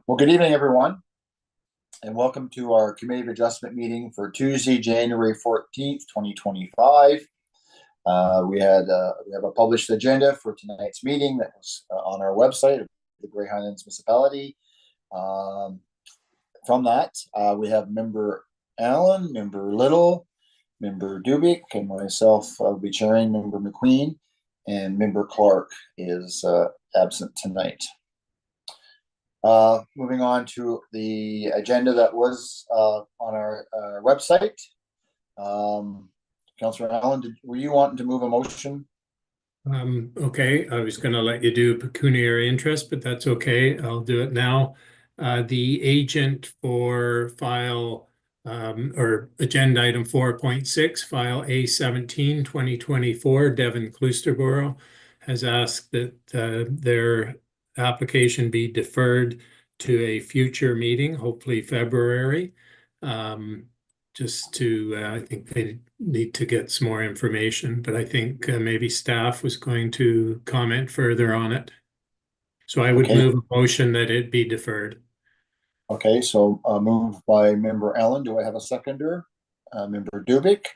Well, good evening, everyone, and welcome to our Committee of Adjustment meeting for Tuesday, January 14th, 2025. We have a published agenda for tonight's meeting that was on our website of the Grey Highlands Municipality. From that, we have Member Allen, Member Little, Member Dubik, and myself will be chairing. Member McQueen and Member Clark is absent tonight. Moving on to the agenda that was on our website. Councillor Allen, were you wanting to move a motion? Okay, I was going to let you do pecuniary interest, but that's okay. I'll do it now. The agent for file or agenda item 4.6, file A17 2024, Devin Kloosterboer, has asked that their application be deferred to a future meeting, hopefully February. Just to, I think they need to get some more information, but I think maybe staff was going to comment further on it. So I would move a motion that it be deferred. Okay, so moved by Member Allen. Do I have a seconder? Member Dubik.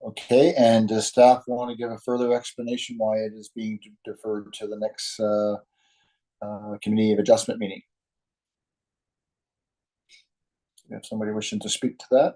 Okay, and does staff want to give a further explanation why it is being deferred to the next Committee of Adjustment meeting? Do you have somebody wishing to speak to that?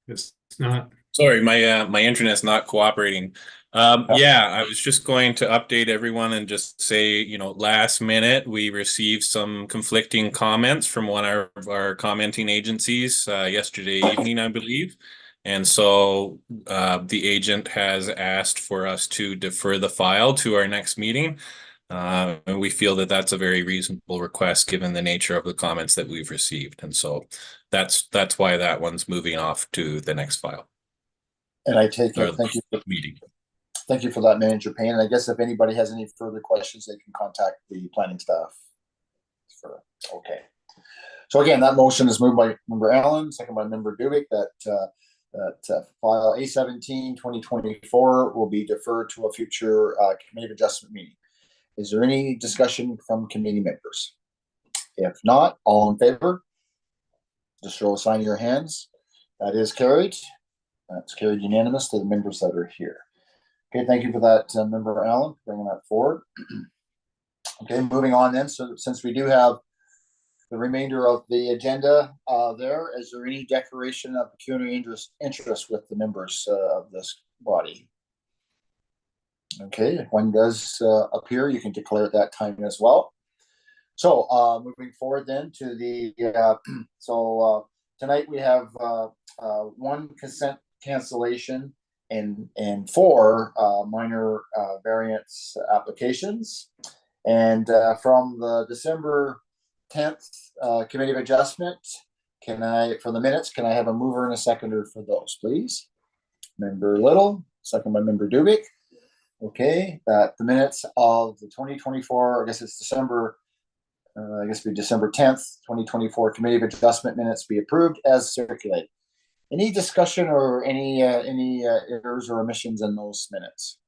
It's not. Sorry, my internet's not cooperating. Yeah, I was just going to update everyone and just say, last minute we received some conflicting comments from one of our commenting agencies yesterday evening, I believe. And so the agent has asked for us to defer the file to our next meeting. And we feel that that's a very reasonable request given the nature of the comments that we've received. And so that's why that one's moving off to the next file. And I take it, thank you for the meeting. Thank you for that, Manager Payne. And I guess if anybody has any further questions, they can contact the planning staff. Okay. So again, that motion is moved by Member Allen, second by Member Dubik, that file A17 2024 will be deferred to a future Committee of Adjustment meeting. Is there any discussion from committee members? If not, all in favor, just show a sign of your hands. That is carried. That's carried unanimous to the members that are here. Okay, thank you for that, Member Allen, bringing that forward. Okay, moving on then. So since we do have the remainder of the agenda is there any declaration of pecuniary interest with the members of this body? Okay, if one does appear, you can declare at that time as well. So moving forward then to the, tonight we have one consent cancellation and four minor variance applications. And from the December 10th Committee of Adjustment, for the minutes, can I have a mover and a seconder for those, please? Member Little, second by Member Dubik. Okay, that the minutes of the 2024, I guess it's December 10th, 2024 Committee of Adjustment minutes be approved as circulated. Any discussion or any errors or omissions in those minutes?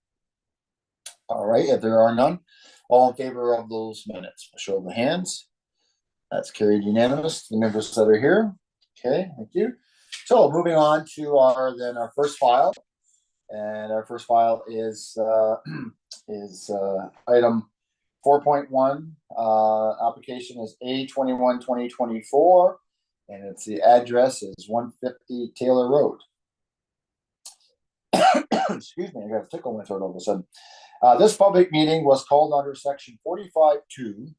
All right, if there are none, all in favor of those minutes, show of the hands. That's carried unanimous. The members that are here. Okay, thank you. So moving on to our first file. And our first file is item 4.1. Application is A21 2024, and it's the address is 150 Taylor Road. Excuse me, I got a tickle in my throat all of a sudden. This public meeting was called under Section 45(2)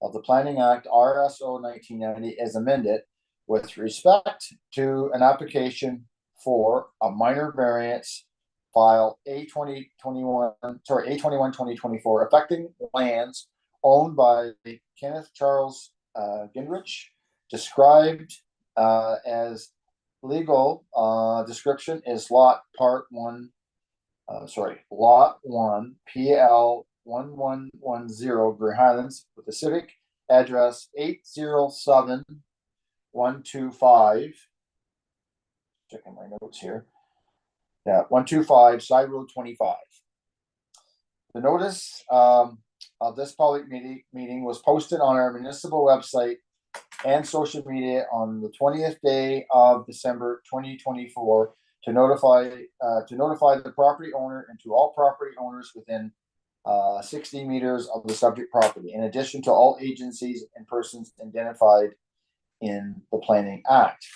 of the Planning Act RSO 1990 as amended with respect to an application for a minor variance file A21 2024 affecting lands owned by Kenneth Charles Gingrich, described as legal description is lot 1 PL 1110 Grey Highlands with the civic address 807125. Checking my notes here. Yeah, 125 Side Road 25. The notice of this public meeting was posted on our municipal website and social media on the 20th day of December 2024 to notify the property owner and to all property owners within 60 meters of the subject property, in addition to all agencies and persons identified in the Planning Act.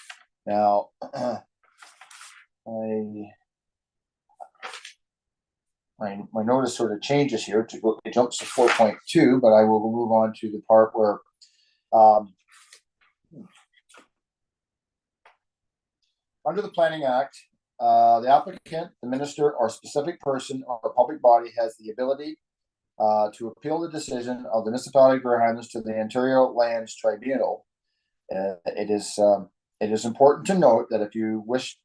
Now, my notice sort of changes here to go, it jumps to 4.2, but I will move on to the part where under the Planning Act, the applicant, the minister, or specific person or public body has the ability to appeal the decision of the municipality of Grey Highlands to the Ontario Lands Tribunal. It is important to note that if you wish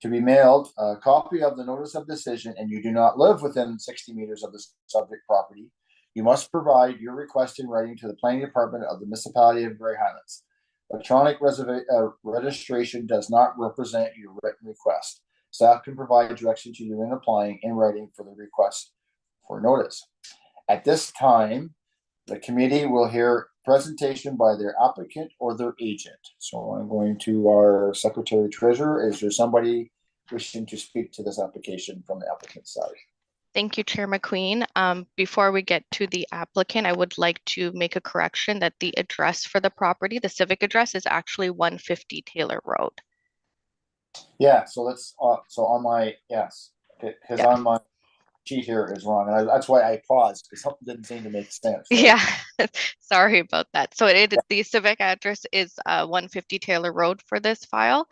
to be mailed a copy of the notice of decision and you do not live within 60 meters of the subject property, you must provide your request in writing to the planning department of the municipality of Grey Highlands. Electronic registration does not represent your written request. Staff can provide direction to you in applying in writing for the request for notice. At this time, the committee will hear presentation by their applicant or their agent. So I'm going to our secretary treasurer. Is there somebody wishing to speak to this application from the applicant side? Thank you, Chair McQueen. Before we get to the applicant, I would like to make a correction that the address for the property, the civic address, is actually 150 Taylor Road. Yeah, so that's so on my because on my sheet here is wrong, and that's why I paused, because something didn't seem to make sense. Right? Yeah, sorry about that. So the civic address is 150 Taylor Road for this file.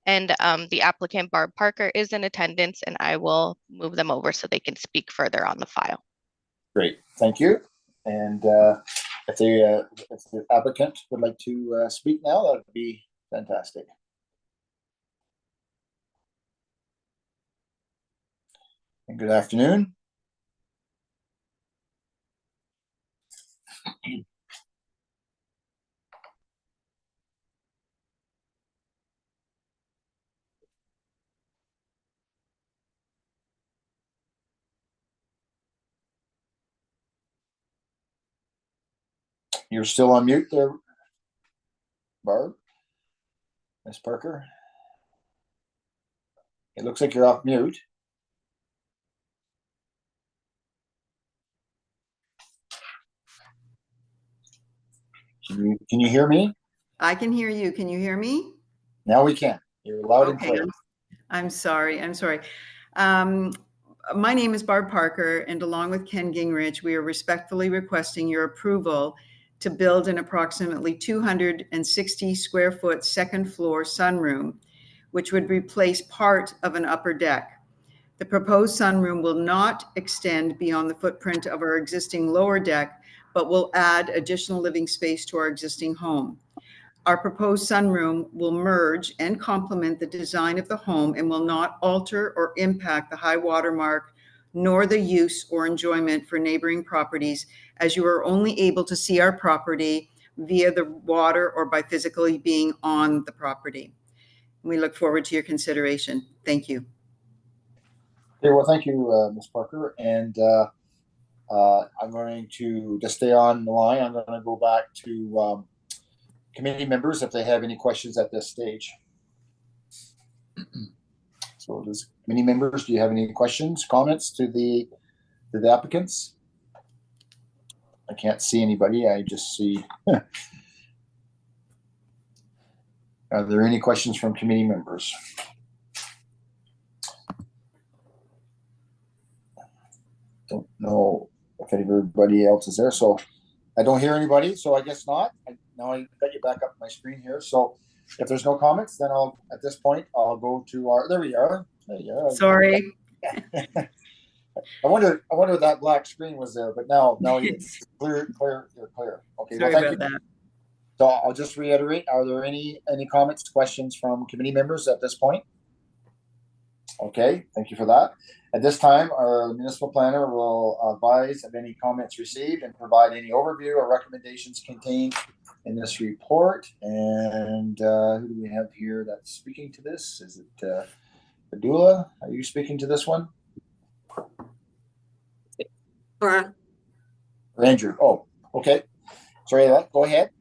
And the applicant, Barb Parker, is in attendance, and I will move them over so they can speak further on the file. Great, thank you. And if the applicant would like to speak now, that would be fantastic. And good afternoon. You're still on mute there, Barb. Ms. Parker. It looks like you're off mute. Can you hear me? I can hear you. Can you hear me? Now we can. You're loud and clear. I'm sorry. My name is Barb Parker, and along with Ken Gingrich, we are respectfully requesting your approval to build an approximately 260 square foot second floor sunroom, which would replace part of an upper deck. The proposed sunroom will not extend beyond the footprint of our existing lower deck, but will add additional living space to our existing home. Our proposed sunroom will merge and complement the design of the home and will not alter or impact the high water mark, nor the use or enjoyment for neighboring properties, as you are only able to see our property via the water or by physically being on the property. We look forward to your consideration. Thank you. Okay, well, thank you, Ms. Parker. And I'm going to just stay on the line. I'm going to go back to committee members if they have any questions at this stage. So does committee members, do you have any questions, comments to the applicants? I can't see anybody. I just see. Are there any questions from committee members? Don't know if everybody else is there. So I don't hear anybody. So I guess not. Now I got you back up my screen here. So if there's no comments, then at this point, I'll go to our, there we are. There you are. Sorry. I wonder if that black screen was there, but now it's clear. You're clear. Okay. Sorry well, thank about you. that. So I'll just reiterate, are there any comments, questions from committee members at this point? Okay, thank you for that. At this time, our municipal planner will advise of any comments received and provide any overview or recommendations contained in this report. And who do we have here that's speaking to this? Is it Padula? Are you speaking to this one? Nora. Or Andrew? Oh, okay. Sorry, go ahead.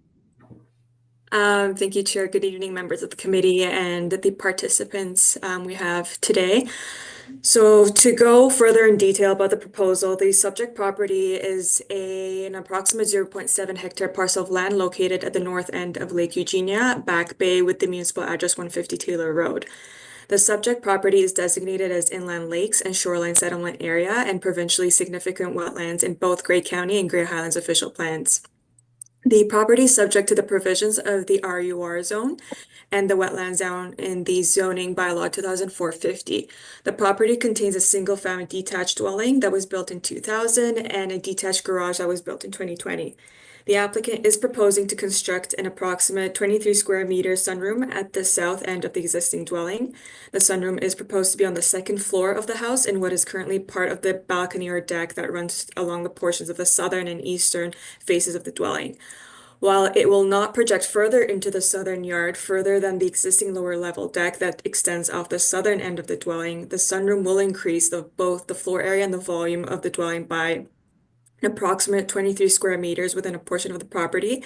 Thank you, Chair. Good evening, members of the committee and the participants we have today. So to go further in detail about the proposal, the subject property is an approximate 0.7 hectare parcel of land located at the north end of Lake Eugenia, Back Bay, with the municipal address 150 Taylor Road. The subject property is designated as inland lakes and shoreline settlement area and provincially significant wetlands in both Grey County and Grey Highlands official plans. The property is subject to the provisions of the RUR zone and the wetland zone in the zoning bylaw 2004-50. The property contains a single-family detached dwelling that was built in 2000 and a detached garage that was built in 2020. The applicant is proposing to construct an approximate 23 square meter sunroom at the south end of the existing dwelling. The sunroom is proposed to be on the second floor of the house in what is currently part of the balcony or deck that runs along the portions of the southern and eastern faces of the dwelling. While it will not project further into the southern yard, further than the existing lower level deck that extends off the southern end of the dwelling, the sunroom will increase both the floor area and the volume of the dwelling by an approximate 23 square meters within a portion of the property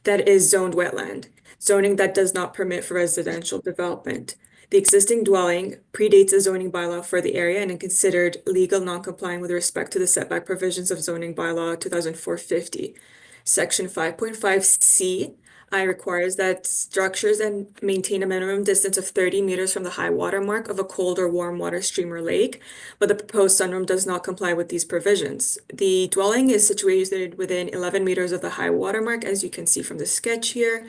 that is zoned wetland, zoning that does not permit for residential development. The existing dwelling predates a zoning bylaw for the area and is considered legal non-compliant with respect to the setback provisions of zoning bylaw 2004-50. Section 5.5C requires that structures and maintain a minimum distance of 30 meters from the high water mark of a cold or warm water stream or lake, but the proposed sunroom does not comply with these provisions. The dwelling is situated within 11 meters of the high water mark, as you can see from the sketch here.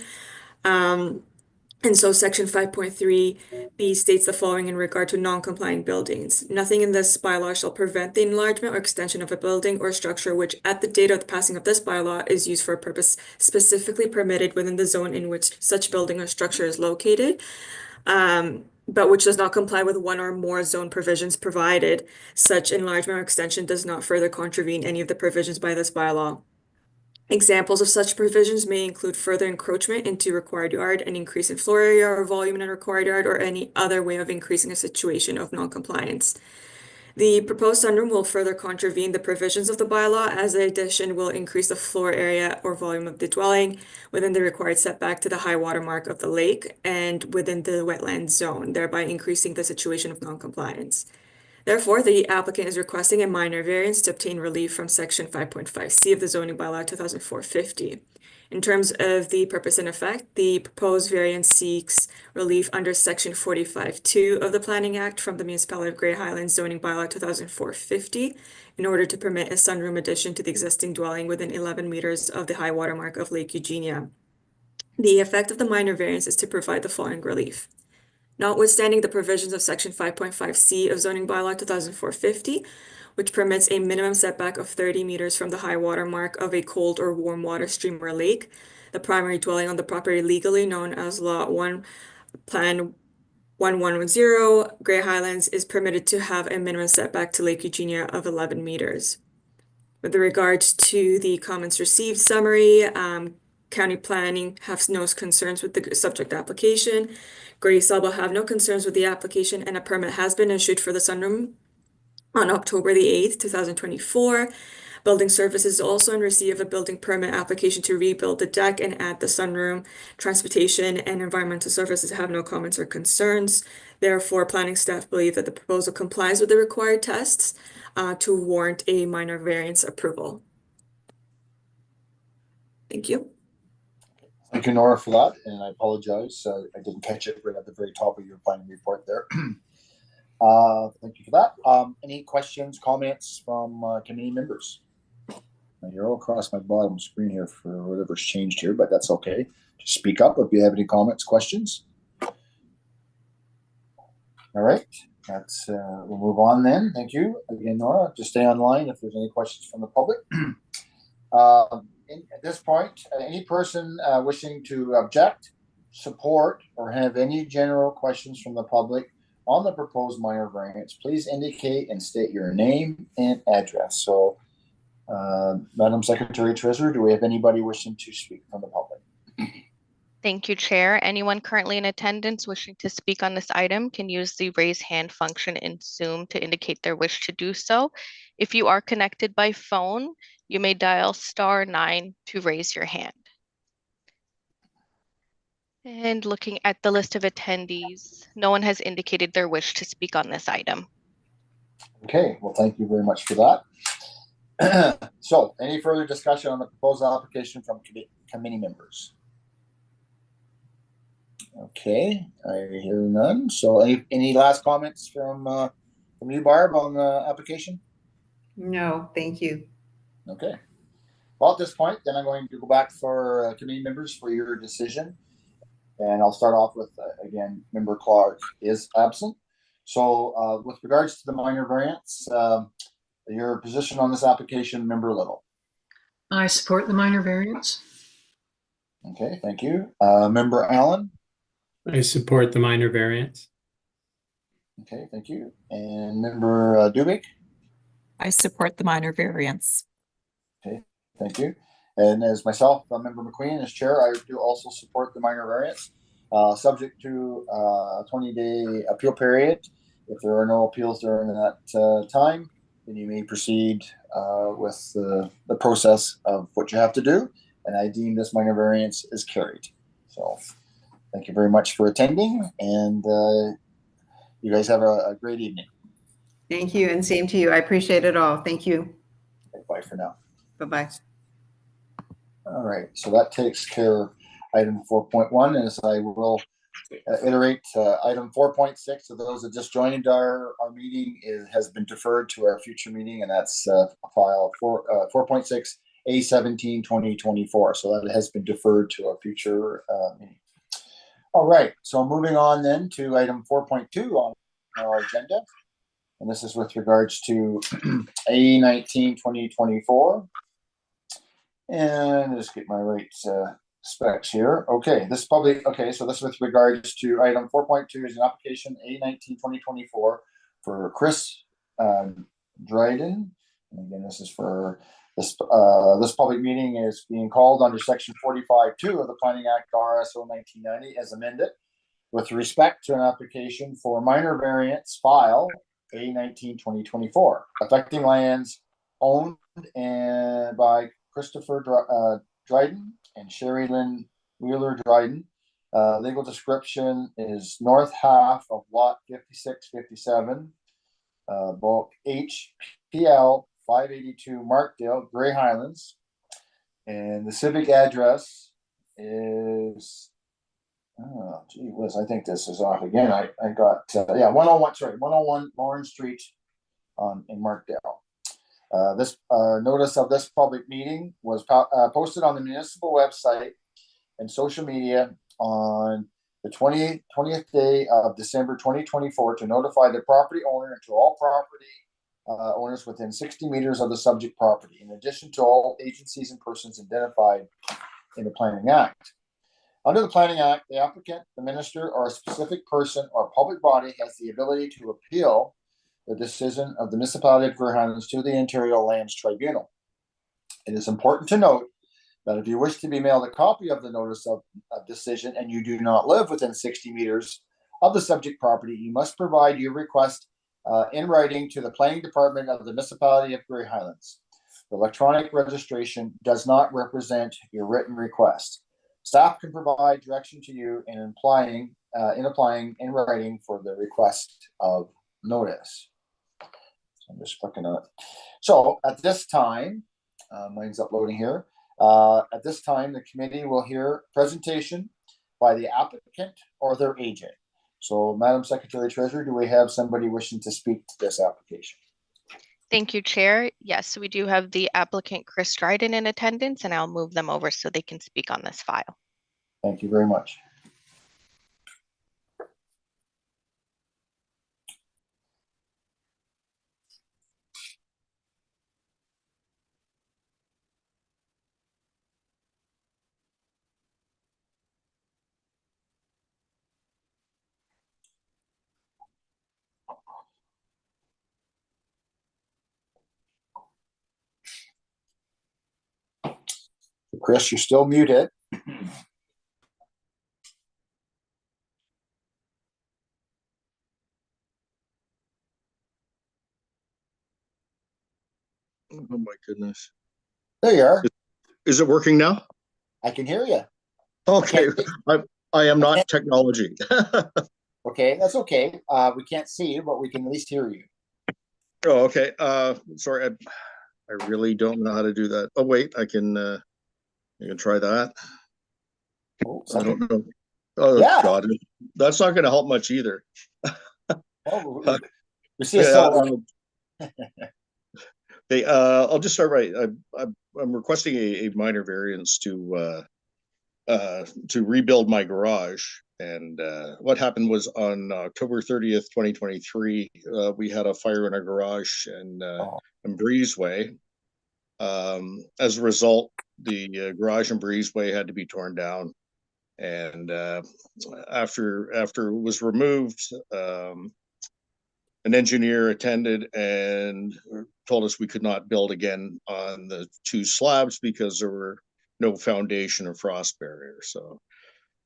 And so section 5.3B states the following in regard to non-compliant buildings. Nothing in this bylaw shall prevent the enlargement or extension of a building or structure which at the date of the passing of this bylaw is used for a purpose specifically permitted within the zone in which such building or structure is located, but which does not comply with one or more zone provisions provided. Such enlargement or extension does not further contravene any of the provisions by this bylaw. Examples of such provisions may include further encroachment into required yard, an increase in floor area or volume in a required yard, or any other way of increasing a situation of non-compliance. The proposed sunroom will further contravene the provisions of the bylaw, as the addition will increase the floor area or volume of the dwelling within the required setback to the high water mark of the lake and within the wetland zone, thereby increasing the situation of non-compliance. Therefore, the applicant is requesting a minor variance to obtain relief from section 5.5C of the zoning bylaw 2004-50. In terms of the purpose and effect, the proposed variance seeks relief under section 45(2) of the Planning Act from the Municipality of Grey Highlands zoning bylaw 2004-50 in order to permit a sunroom addition to the existing dwelling within 11 meters of the high water mark of Lake Eugenia. The effect of the minor variance is to provide the following relief. Notwithstanding the provisions of section 5.5C of zoning bylaw 2004-50, which permits a minimum setback of 30 meters from the high water mark of a cold or warm water stream or lake, the primary dwelling on the property legally known as Lot 1, Plan 1110, Grey Highlands, is permitted to have a minimum setback to Lake Eugenia of 11 meters. With regards to the comments received summary, County Planning has no concerns with the subject application. Grey will have no concerns with the application, and a permit has been issued for the sunroom on October the 8th, 2024. Building Services is also in receipt of a building permit application to rebuild the deck and add the sunroom. Transportation and Environmental Services have no comments or concerns. Therefore, planning staff believe that the proposal complies with the required tests to warrant a minor variance approval. Thank you. Thank you, Nora, for that, and I apologize. I didn't catch it right at the very top of your planning report there. Thank you for that. Any questions, comments from committee members? Now, you're all across my bottom screen here for whatever's changed here, but that's okay. Just speak up if you have any comments, questions. All right, that's we'll move on then. Thank you again, Nora. Just stay online if there's any questions from the public. At this point, any person wishing to object, support, or have any general questions from the public on the proposed minor variance, please indicate and state your name and address. So, Madam Secretary Treasurer, do we have anybody wishing to speak from the public? Thank you, Chair. Anyone currently in attendance wishing to speak on this item can use the raise hand function in Zoom to indicate their wish to do so. If you are connected by phone, you may dial *9 to raise your hand. And looking at the list of attendees, no one has indicated their wish to speak on this item. Okay, well, thank you very much for that. So, any further discussion on the proposal application from committee members? Okay, I hear none. So, any last comments from you, Barb, on the application? No, thank you. Okay. Well, at this point, then I'm going to go back for committee members for your decision. And I'll start off with, again, Member Clark is absent. So with regards to the minor variance, your position on this application, Member Little. I support the minor variance. Okay, thank you. Member Allen. I support the minor variance. Okay, thank you. And Member Dubik. I support the minor variance. Okay, thank you. And as myself, Member McQueen, as chair, I do also support the minor variance, subject to a 20-day appeal period. If there are no appeals during that time, then you may proceed with the process of what you have to do. And I deem this minor variance is carried. So thank you very much for attending, and you guys have a great evening. Thank you, and same to you. I appreciate it all. Thank you. Bye for now. Bye-bye. All right, so that takes care of item 4.1, as I will iterate item 4.6. So those that just joined our meeting has been deferred to our future meeting, and that's file 4.6 A17 2024. So that has been deferred to a future meeting. All right, so moving on then to item 4.2 on our agenda, and this is with regards to A19 2024. And just get my right specs here. Okay, so this with regards to item 4.2 is an application A19 2024 for Chris Dryden. And again, this is for this public meeting is being called under section 45.2 of the Planning Act RSO 1990 as amended with respect to an application for minor variance file A19 2024 affecting lands owned and by Christopher Dryden and Sherry Lynn Wheeler Dryden. Legal description is north half of lot 5657, bulk HPL 582 Markdale, Grey Highlands. And the civic address is, oh, gee whiz, I think this is off again. I got, 101 Lawrence Street in Markdale. This notice of this public meeting was posted on the municipal website and social media on the 20th day of December 2024 to notify the property owner and to all property owners within 60 meters of the subject property, in addition to all agencies and persons identified in the Planning Act. Under the Planning Act, the applicant, the minister, or a specific person or public body has the ability to appeal the decision of the municipality of Grey Highlands to the Interior Lands Tribunal. It is important to note that if you wish to be mailed a copy of the notice of decision and you do not live within 60 meters of the subject property, you must provide your request in writing to the planning department of the municipality of Grey Highlands. The electronic registration does not represent your written request. Staff can provide direction to you in applying in writing for the request of notice. I'm just clicking on it. So at this time, mine's uploading here. At this time, the committee will hear presentation by the applicant or their agent. So, Madam Secretary Treasurer, do we have somebody wishing to speak to this application? Thank you, Chair. Yes, we do have the applicant Chris Dryden in attendance, and I'll move them over so they can speak on this file. Thank you very much. Chris, you're still muted. Oh my goodness. There you are. Is it working now? I can hear you. Okay. I am I not technology. Okay, that's okay. We can't see you, but we can at least hear you. Oh, okay. Sorry, I really don't know how to do that. Oh, wait, I can try that. Oh, I don't second. know. Oh, Yeah. God, that's not going to help much either. Oh, we see a Yeah, silhouette. Hey, I'll just start right. I'm requesting a minor variance to rebuild my garage. And what happened was on October 30th, 2023, we had a fire in our garage in Breezeway. As a result, the garage in Breezeway had to be torn down. And after it was removed, an engineer attended and told us we could not build again on the two slabs because there were no foundation or frost barrier. So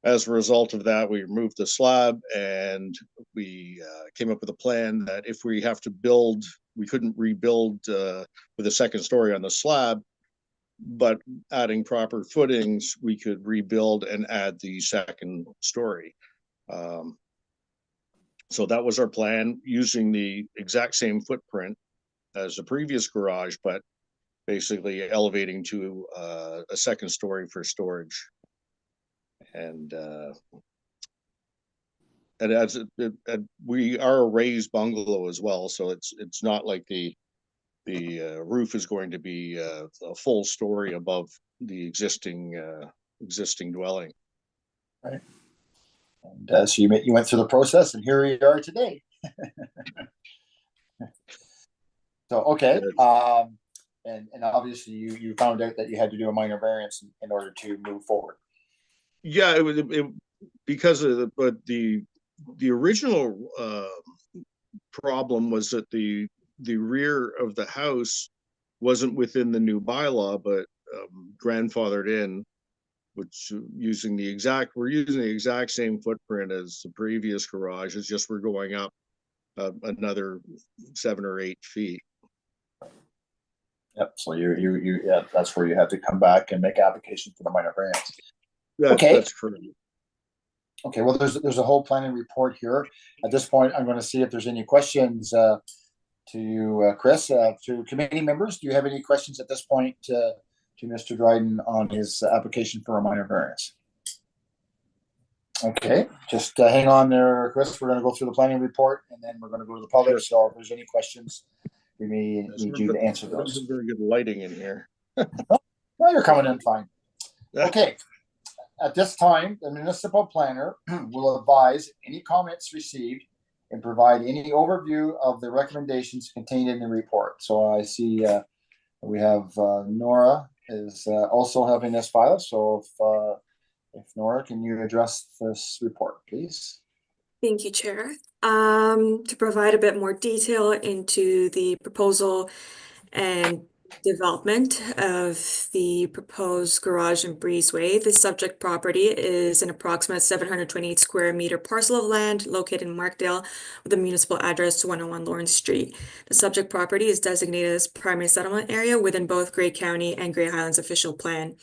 as a result of that, we removed the slab and we came up with a plan that if we have to build, we couldn't rebuild with a second story on the slab, but adding proper footings, we could rebuild and add the second story. So that was our plan, using the exact same footprint as the previous garage, but basically elevating to a second story for storage. And we are a raised bungalow as well, so it's not like the roof is going to be a full story above the existing dwelling. Right. And so you went through the process, and here we are today. So okay, and obviously you found out that you had to do a minor variance in order to move forward. Yeah, it was because of the original problem was that the rear of the house wasn't within the new bylaw, but grandfathered in, which we're using the exact same footprint as the previous garage. It's just we're going up another 7 or 8 feet. Yep. So yeah, that's where you have to come back and make application for the minor variance. Okay. That's correct. Okay. Well, there's a whole planning report here. At this point, I'm going to see if there's any questions to you, Chris, to committee members. Do you have any questions at this point to Mr. Dryden on his application for a minor variance? Okay, just hang on there, Chris. We're going to go through the planning report, and then we're going to go to the public. Sure. So if there's any questions, we may need you to answer those. There's very good lighting in here. Well, you're coming in fine. Okay. At this time, the municipal planner will advise any comments received and provide any overview of the recommendations contained in the report. So I see we have Nora is also having this file. So if Nora, can you address this report, please? Thank you, Chair. To provide a bit more detail into the proposal and development of the proposed garage in Breezeway, the subject property is an approximate 728 square meter parcel of land located in Markdale with a municipal address to 101 Lawrence Street. The subject property is designated as primary settlement area within both Grey County and Grey Highlands official plan.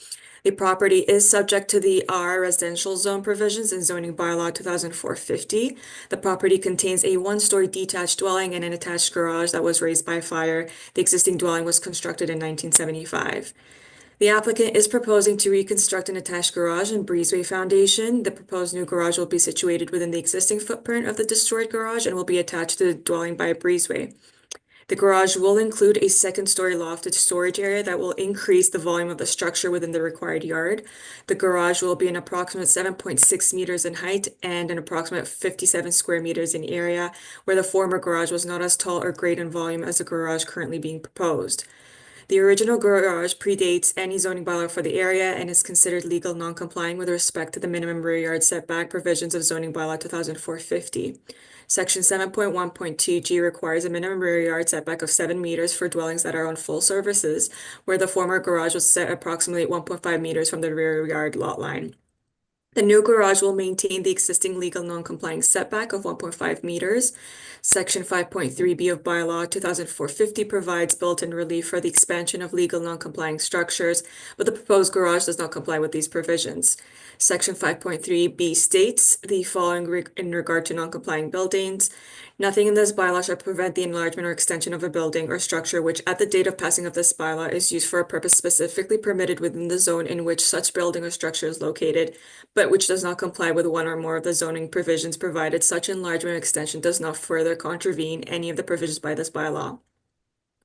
The property is subject to the R residential zone provisions in zoning bylaw 2004-50. The property contains a one-story detached dwelling and an attached garage that was raised by fire. The existing dwelling was constructed in 1975. The applicant is proposing to reconstruct an attached garage and breezeway foundation. The proposed new garage will be situated within the existing footprint of the destroyed garage and will be attached to the dwelling by a breezeway. The garage will include a second-story lofted storage area that will increase the volume of the structure within the required yard. The garage will be an approximate 7.6 meters in height and an approximate 57 square meters in area, where the former garage was not as tall or great in volume as the garage currently being proposed. The original garage predates any zoning bylaw for the area and is considered legal non-complying with respect to the minimum rear yard setback provisions of zoning bylaw 2004-50. Section 7.1.2G requires a minimum rear yard setback of 7 meters for dwellings that are on full services, where the former garage was set approximately 1.5 meters from the rear yard lot line. The new garage will maintain the existing legal non-complying setback of 1.5 meters. Section 5.3B of bylaw 2004-50 provides built-in relief for the expansion of legal non-complying structures, but the proposed garage does not comply with these provisions. Section 5.3B states the following in regard to non-complying buildings. Nothing in this bylaw shall prevent the enlargement or extension of a building or structure which at the date of passing of this bylaw is used for a purpose specifically permitted within the zone in which such building or structure is located, but which does not comply with one or more of the zoning provisions, provided such enlargement or extension does not further contravene any of the provisions by this bylaw.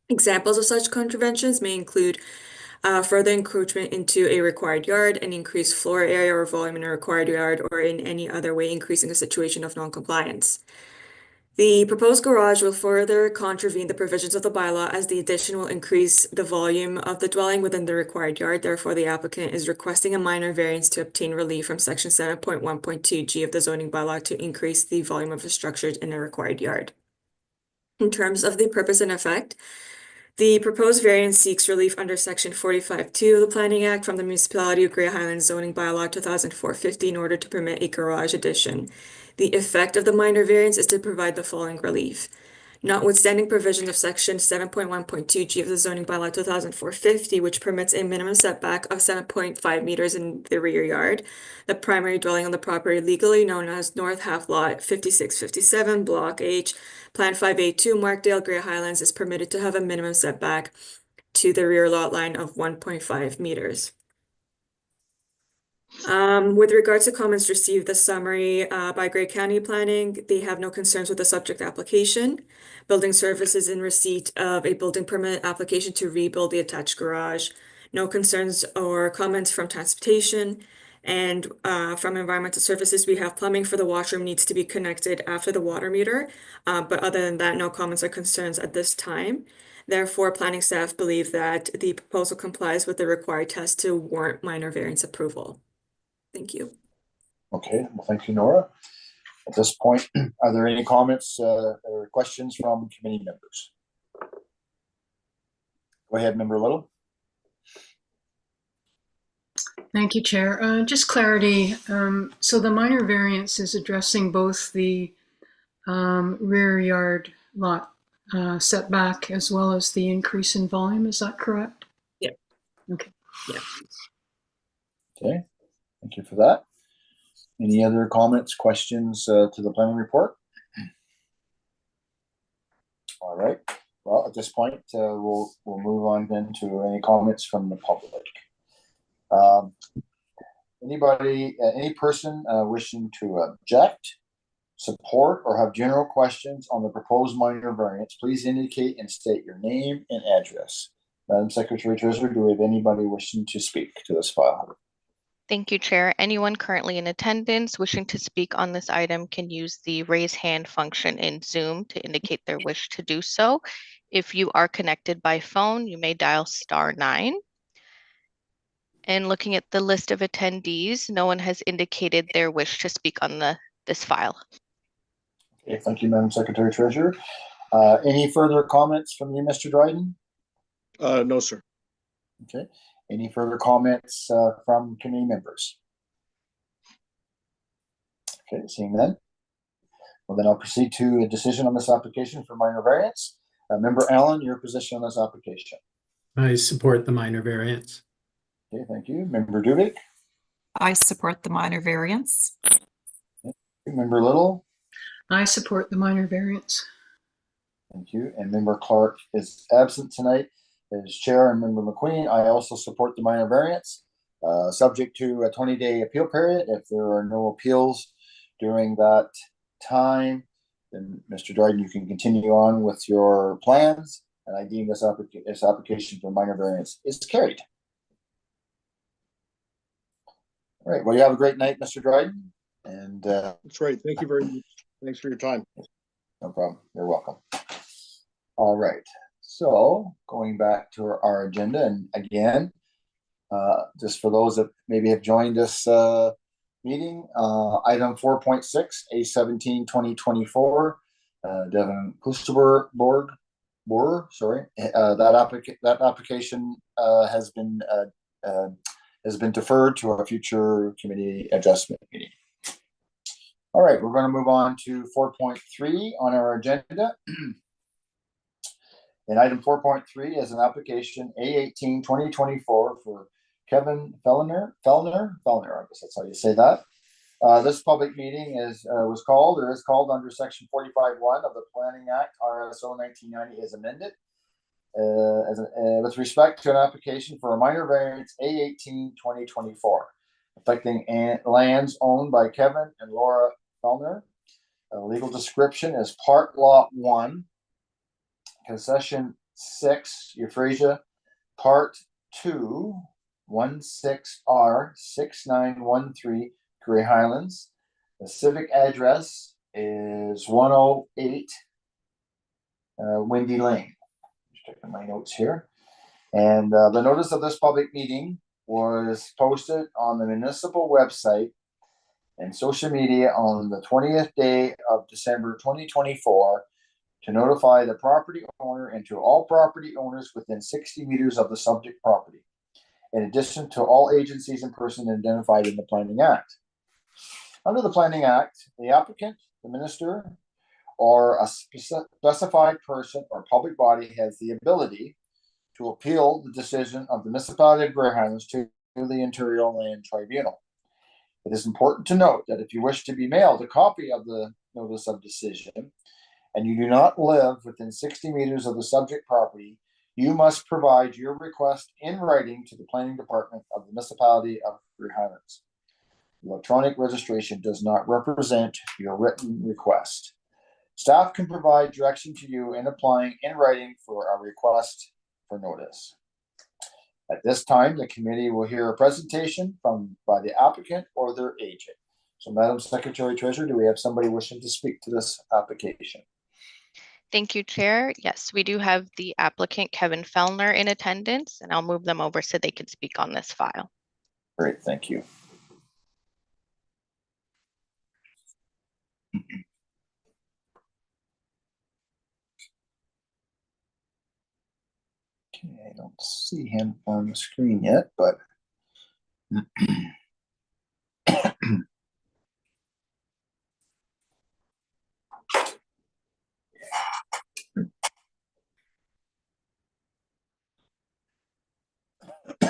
Examples of such contraventions may include further encroachment into a required yard, an increased floor area or volume in a required yard, or in any other way increasing a situation of non-compliance. The proposed garage will further contravene the provisions of the bylaw as the addition will increase the volume of the dwelling within the required yard. Therefore, the applicant is requesting a minor variance to obtain relief from section 7.1.2G of the zoning bylaw to increase the volume of the structures in a required yard. In terms of the purpose and effect, the proposed variance seeks relief under section 45(2) of the Planning Act from the Municipality of Grey Highlands zoning bylaw 2004-50 in order to permit a garage addition. The effect of the minor variance is to provide the following relief. Notwithstanding provisions of section 7.1.2G of the zoning bylaw 2004-50, which permits a minimum setback of 7.5 meters in the rear yard, the primary dwelling on the property legally known as North Half Lot 5657, Block H, Plan 5A2, Markdale, Grey Highlands is permitted to have a minimum setback to the rear lot line of 1.5 meters. With regards to comments received, the summary by Grey County Planning, they have no concerns with the subject application. Building Services in receipt of a building permit application to rebuild the attached garage. No concerns or comments from Transportation. And from Environmental Services, we have plumbing for the washroom needs to be connected after the water meter. But other than that, no comments or concerns at this time. Therefore, planning staff believe that the proposal complies with the required test to warrant minor variance approval. Thank you. Okay, well, thank you, Nora. At this point, are there any comments or questions from committee members? Go ahead, Member Little. Thank you, Chair. Just clarity. So the minor variance is addressing both the rear yard lot setback as well as the increase in volume. Is that correct? Yeah. Okay. Yeah. Okay, thank you for that. Any other comments, questions to the planning report? All right. Well, at this point, we'll move on then to any comments from the public. Any person wishing to object, support, or have general questions on the proposed minor variance, please indicate and state your name and address. Madam Secretary Treasurer, do we have anybody wishing to speak to this file? Thank you, Chair. Anyone currently in attendance wishing to speak on this item can use the raise hand function in Zoom to indicate their wish to do so. If you are connected by phone, you may dial *9. And looking at the list of attendees, no one has indicated their wish to speak on this file. Okay, thank you, Madam Secretary Treasurer. Any further comments from you, Mr. Dryden? No, sir. Okay. Any further comments from committee members? Okay, seeing none. Well, then I'll proceed to a decision on this application for minor variance. Member Allen, your position on this application. I support the minor variance. Okay, thank you. Member Dubik? I support the minor variance. Okay. Member Little? I support the minor variance. Thank you. And Member Clark is absent tonight as chair, and Member McQueen. I also support the minor variance, subject to a 20-day appeal period. If there are no appeals during that time, then Mr. Dryden, you can continue on with your plans, and I deem this application for minor variance is carried. All right. Well, you have a great night, Mr. Dryden. And That's right. Thank you very much. Thanks for your time. No problem. You're welcome. All right. So going back to our agenda, and again, just for those that maybe have joined this meeting, item 4.6, A17-2024, Devin Kloosterboer, sorry, that application has been has been deferred to a future committee adjustment meeting. All right, we're going to move on to 4.3 on our agenda. And item 4.3 is an application A18-2024 for Kevin Fellner, I guess that's how you say that. This public meeting is called under section 45(1) of the Planning Act, RSO 1990 as amended. With respect to an application for a minor variance A18-2024 affecting lands owned by Kevin and Laura Fellner. Legal description is Part Lot 1, Concession 6, Euphrasia, Part 2, 16R 6913 Grey Highlands. The civic address is 108 Windy Lane. Just checking my notes here. And the notice of this public meeting was posted on the municipal website and social media on the 20th day of December 2024 to notify the property owner and to all property owners within 60 meters of the subject property, in addition to all agencies and persons identified in the Planning Act. Under the Planning Act, the applicant, the minister, or a specified person or public body has the ability to appeal the decision of the municipality of Grey Highlands to the Interior Land Tribunal. It is important to note that if you wish to be mailed a copy of the notice of decision and you do not live within 60 meters of the subject property, you must provide your request in writing to the planning department of the municipality of Grey Highlands. Electronic registration does not represent your written request. Staff can provide direction to you in applying in writing for a request for notice. At this time, the committee will hear a presentation by the applicant or their agent. So, Madam Secretary Treasurer, do we have somebody wishing to speak to this application? Thank you, Chair. Yes, we do have the applicant, Kevin Fellner, in attendance, and I'll move them over so they can speak on this file. Great, thank you. Okay, I don't see him on the screen yet, but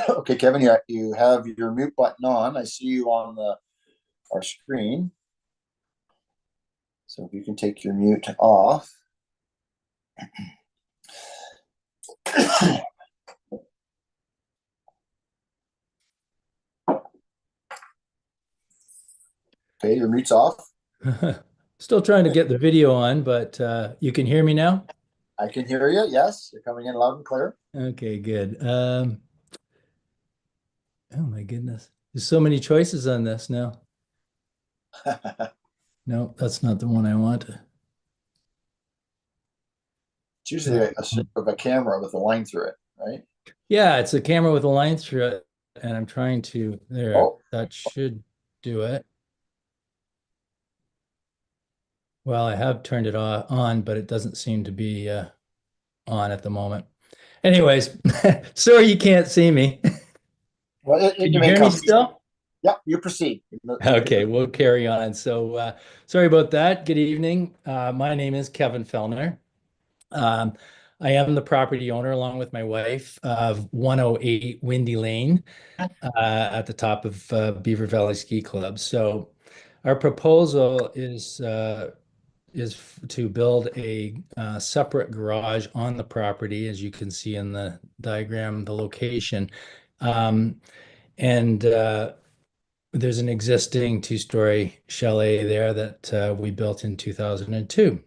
okay, Kevin, you have your mute button on. I see you on our screen. So if you can take your mute off. Okay, your mute's off. Still trying to get the video on, but you can hear me now? I can hear you. Yes, you're coming in loud and clear. Okay, good. Oh my goodness. There's so many choices on this now. No, that's not the one I want. It's usually a sort of a camera with a line through it, right? Yeah, it's a camera with a line through it, and I'm trying to, there, that should do it. Well, I have turned it on, but it doesn't seem to be on at the moment. Anyways, sorry you can't see me. Well, Can you hear me still? Yeah, you proceed. Okay, we'll carry on. So sorry about that. Good evening. My name is Kevin Fellner. I am the property owner along with my wife of 108 Windy Lane at the top of Beaver Valley Ski Club. So our proposal is to build a separate garage on the property, as you can see in the diagram, the location. There's an existing two-story chalet there that we built in 2002.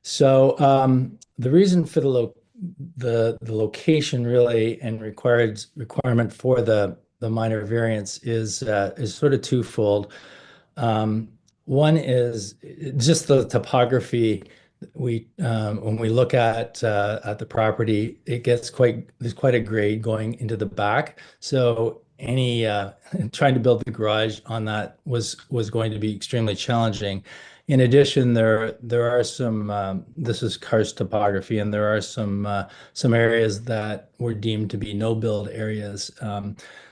So the reason for the location really and requirement for the minor variance is sort of twofold. One is just the topography. When we look at the property, there's quite a grade going into the back. So any trying to build the garage on that was going to be extremely challenging. In addition, there are some, this is karst topography, and there are some areas that were deemed to be no build areas.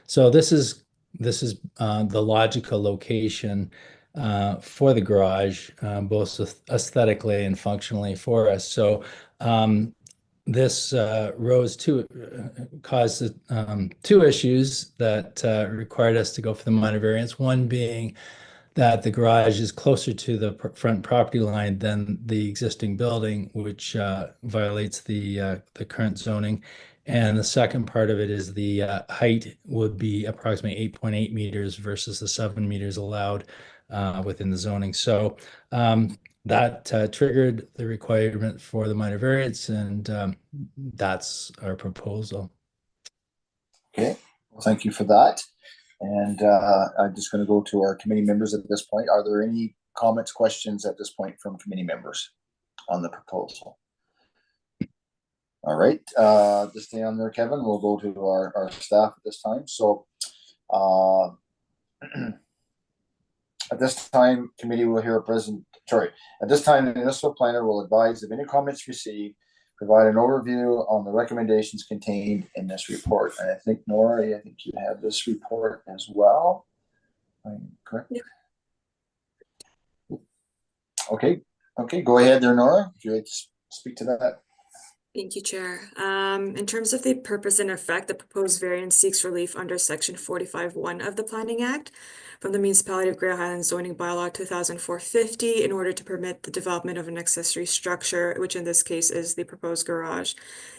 So this is the logical location for the garage, both aesthetically and functionally for us. So this caused two issues that required us to go for the minor variance. One being that the garage is closer to the front property line than the existing building, which violates the current zoning. And the second part of it is the height would be approximately 8.8 meters versus the 7 meters allowed within the zoning. So that triggered the requirement for the minor variance, and that's our proposal. Okay, well, thank you for that. And I'm just going to go to our committee members at this point. Are there any comments, questions at this point from committee members on the proposal? All right, just stay on there, Kevin. We'll go to our staff at this time. So at this time, committee will hear at this time, the municipal planner will advise of any comments received, provide an overview on the recommendations contained in this report. And I think, Nora, I think you have this report as well. I'm correct? Yep. Okay, go ahead there, Nora, if you'd like to speak to that. Thank you, Chair. In terms of the purpose and effect, the proposed variance seeks relief under Section 45(1) of the Planning Act from the Municipality of Grey Highlands Zoning Bylaw 2004-50 in order to permit the development of an accessory structure, which in this case is the proposed garage.